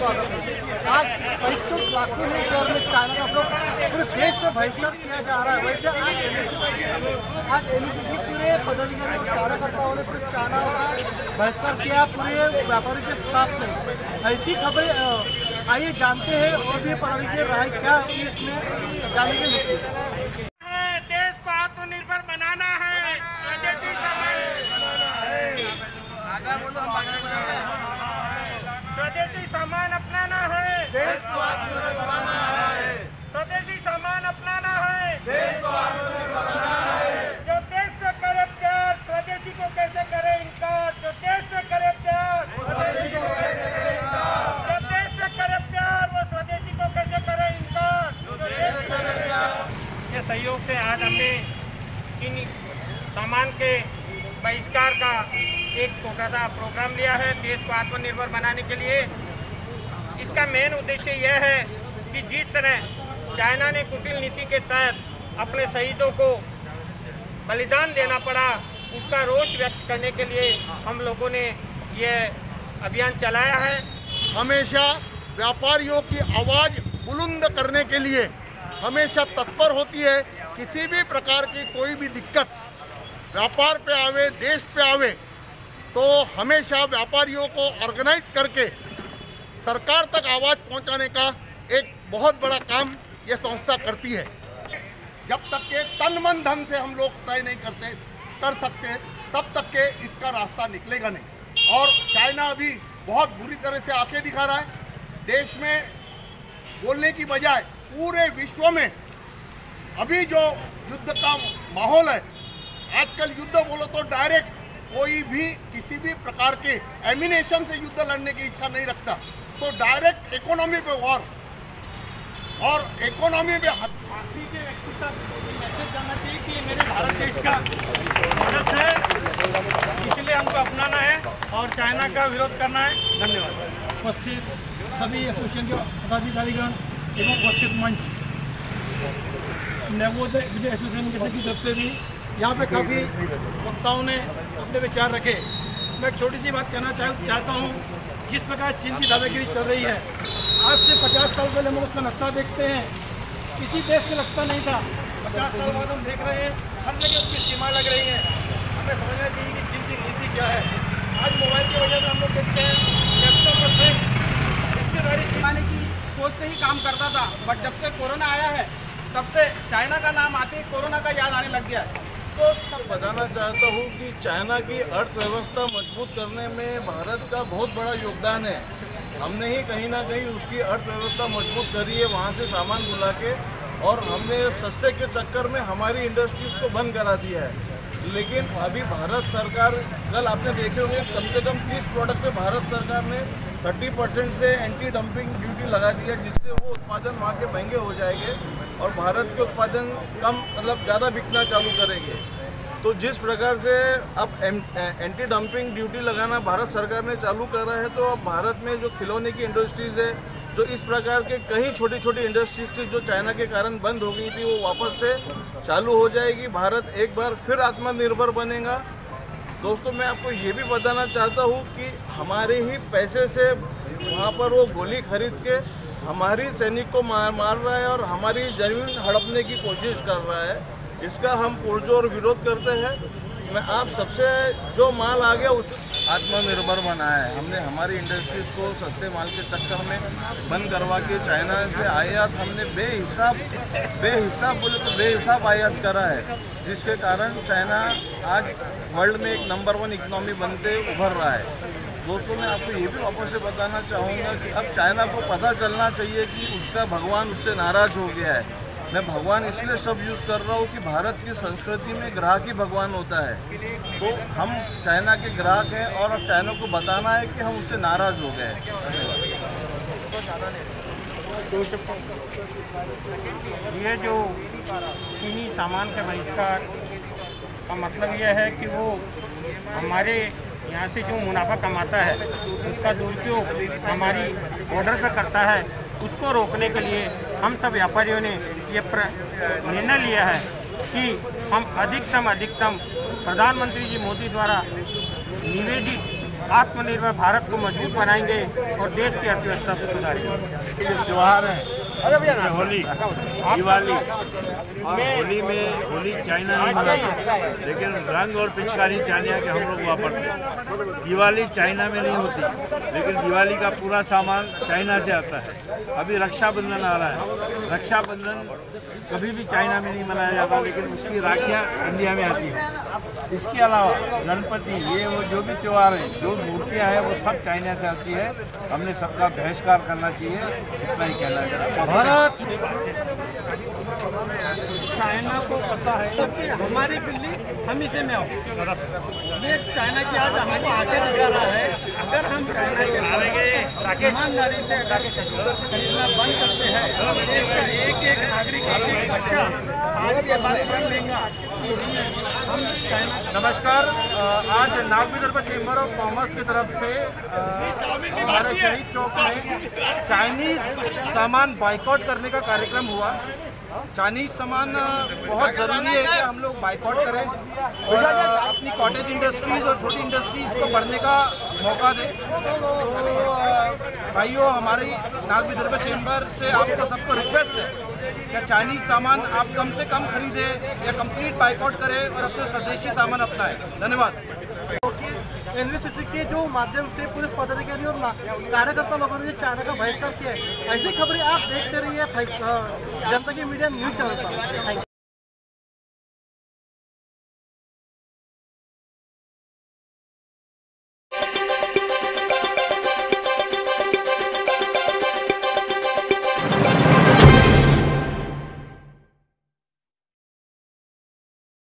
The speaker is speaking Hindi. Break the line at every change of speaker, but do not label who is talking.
स्वागत है। आज कईयों लाखों ने शहर में चाइना का पूरे देश से बहिष्कार किया जा रहा है। वैसे आज एनईसीसी पूरे पदाधिकारी और कार्यकर्ताओं ने पूरे चाइना का बहिष्कार किया पूरे व्यापारी के साथ में। ऐसी खबरें आइए जानते हैं और भी पदाधिकारी राय क्या है इसमें जाने के लिए।
देश को आत्मनिर्भर बनाना है, स्वदेशी सामान अपनाना है,
देश को आत्मनिर्भर बनाना है,
स्वदेशी सामान अपनाना है,
देश को आत्मनिर्भर बनाना है।
जो देश से करे प्यार स्वदेशी को कैसे करे इनकार, जो देश से करे प्यार
स्वदेशी को कैसे करे इनकार,
जो देश से करे प्यार वो स्वदेशी को कैसे करे इनकार,
जो देश से करे प्यार।
के सहयोग से आज हमने चीनी सामान के बहिष्कार का एक छोटा सा प्रोग्राम लिया है देश को आत्मनिर्भर बनाने के लिए। इसका मेन उद्देश्य यह है कि जिस तरह चाइना ने कुटिल नीति के तहत अपने शहीदों को बलिदान देना पड़ा, उसका रोष व्यक्त करने के लिए हम लोगों ने यह अभियान चलाया है।
हमेशा व्यापारियों की आवाज़ बुलंद करने के लिए हमेशा तत्पर होती है। किसी भी प्रकार की कोई भी दिक्कत व्यापार पे आवे, देश पे आवे, तो हमेशा व्यापारियों को ऑर्गेनाइज करके सरकार तक आवाज़ पहुंचाने का एक बहुत बड़ा काम ये संस्था करती है। जब तक के तन मन धन से हम लोग तय नहीं कर सकते तब तक के इसका रास्ता निकलेगा नहीं। और चाइना अभी बहुत बुरी तरह से आंखें दिखा रहा है। देश में बोलने की बजाय पूरे विश्व में अभी जो युद्ध का माहौल है, आजकल युद्ध बोलो तो डायरेक्ट कोई भी किसी भी प्रकार के एमिनेशन से युद्ध लड़ने की इच्छा नहीं रखता, तो डायरेक्ट इकोनॉमी पे वॉर और इकोनॉमी में
आखिरी के व्यक्ति तक मैसेज जाना चाहिए कि ये मेरे भारत देश का भारत है, इसलिए हमको अपनाना है और चाइना का विरोध करना है। धन्यवाद। उपस्थित सभी एसोसिएशन के पदाधिकारीगण एवं उपस्थित मंच, नवोदय विजय एसोसिएशन की तरफ से भी यहाँ पे काफ़ी वक्ताओं ने अपने विचार रखे। मैं एक छोटी सी बात कहना चाहता हूँ। जिस प्रकार चीन की दादागिरी चल रही है, आज से 50 साल पहले हम उसका नक्शा देखते हैं, किसी देश से लगता नहीं था। 50 साल बाद हम देख रहे हैं हर जगह उसकी सीमा लग रही है। हमें समझना चाहिए कि चीन की नीति क्या है। आज मोबाइल की वजह से हम लोग देखते हैं 70% रिश्तेदारी
चलाने की सोच से ही काम करता था, बट जब से कोरोना आया है तब से चाइना का नाम आते ही कोरोना का याद आने लग गया है। तो
बताना चाहता हूँ कि चाइना की अर्थव्यवस्था मजबूत करने में भारत का बहुत बड़ा योगदान है। हमने ही कहीं ना कहीं उसकी अर्थव्यवस्था मजबूत करी है वहाँ से सामान बुला के, और हमने सस्ते के चक्कर में हमारी इंडस्ट्रीज़ को बंद करा दिया है। लेकिन अभी भारत सरकार, कल आपने देखे होंगे कम से कम 30 प्रोडक्ट पे भारत सरकार ने 30% से एंटी डंपिंग ड्यूटी लगा दी है, जिससे वो उत्पादन वहाँ के महंगे हो जाएंगे और भारत के उत्पादन कम ज़्यादा बिकना चालू करेंगे। तो जिस प्रकार से अब एंटी डंपिंग ड्यूटी लगाना भारत सरकार ने चालू करा है, तो अब भारत में जो खिलौने की इंडस्ट्रीज़ है, जो इस प्रकार के कई छोटी छोटी इंडस्ट्रीज थी जो चाइना के कारण बंद हो गई थी, वो वापस से चालू हो जाएगी। भारत एक बार फिर आत्मनिर्भर बनेगा। दोस्तों, मैं आपको ये भी बताना चाहता हूँ कि हमारे ही पैसे से वहाँ पर वो गोली खरीद के हमारी सैनिक को मार रहा है और हमारी ज़मीन हड़पने की कोशिश कर रहा है। इसका हम पुरजोर विरोध करते हैं। मैं आप सबसे जो माल आ गया उस आत्मनिर्भर बनाया है। हमने हमारी इंडस्ट्रीज़ को सस्ते माल के चक्कर में बंद करवा के चाइना से आयात हमने बेहिसाब बोले तो बेहिसाब आयात करा है, जिसके कारण चाइना आज वर्ल्ड में एक नंबर 1 इकनॉमी बनते उभर रहा है। दोस्तों, मैं आपको ये भी वापस से बताना चाहूँगा कि अब चाइना को पता चलना चाहिए कि उसका भगवान उससे नाराज़ हो गया है। मैं भगवान इसलिए शब्द यूज़ कर रहा हूँ कि भारत की संस्कृति में ग्राहक ही भगवान होता है। तो हम चाइना के ग्राहक हैं और अब चाइना को बताना है कि हम उससे नाराज़ हो गए।
ये जो चीनी सामान के बहिष्कार का मतलब यह है कि वो हमारे यहाँ से जो मुनाफा कमाता है उसका दुरुपयोग हमारी बॉर्डर पर करता है, उसको रोकने के लिए हम सब व्यापारियों ने ये निर्णय लिया है कि हम अधिकतम प्रधानमंत्री जी मोदी द्वारा निवेदित आत्मनिर्भर भारत को मजबूत बनाएंगे और देश की अर्थव्यवस्था को सुधारेंगे।
ये त्योहार है जैसे होली, दिवाली। होली में होली चाइना नहीं मनाते, लेकिन रंग और पिचकारी चाइना के हम लोग वापरते हैं। दिवाली चाइना में नहीं होती, लेकिन दिवाली का पूरा सामान चाइना से आता है। अभी रक्षाबंधन आ रहा है। रक्षाबंधन कभी भी चाइना में नहीं मनाया जाता, लेकिन उसकी राखियाँ इंडिया में आती हैं। इसके अलावा गणपति, ये वो जो भी त्यौहार है, जो मूर्तियाँ हैं, वो सब चाइना से आती है। हमने सबका बहिष्कार करना चाहिए, इतना ही कहना है।
भारत
चाइना को पता है कि हमारी बिल्ली हम इसे में आओ। ये चाइना की आज हमको आगे दिखा रहा है। अगर हम चाइना के ईमानदारी से अगर खरीदना बंद करते हैं तो देश का एक एक नागरिक, एक एक बच्चा आज के बाद पढ़ लेगा कि हम चाइना।
नमस्कार, आज Nag Vidarbha chamber of commerce की तरफ से हमारे शहीद चौक में चाइनीज सामान बाइकआउट करने का कार्यक्रम हुआ। चाइनीज सामान बहुत ज़रूरी है कि हम लोग बाइकआउट करें और अपनी कॉटेज इंडस्ट्रीज़ और छोटी इंडस्ट्रीज़ को बढ़ने का मौका दें। तो भाइयों, हमारी नाग विदर्भ चेंबर से आपको सबको रिक्वेस्ट है कि चाइनीज सामान आप कम से कम खरीदें या कंप्लीट बाइकआउट करें और अपने स्वदेशी सामान अपनाएं। धन्यवाद।
एनवीसीसी के जो माध्यम से पूरे पदाधिकारी और कार्यकर्ता लोगों ने चाइना का बहिष्कार किया है, ऐसी खबरें आप देखते रहिए जनता की मीडिया न्यूज चैनल पर।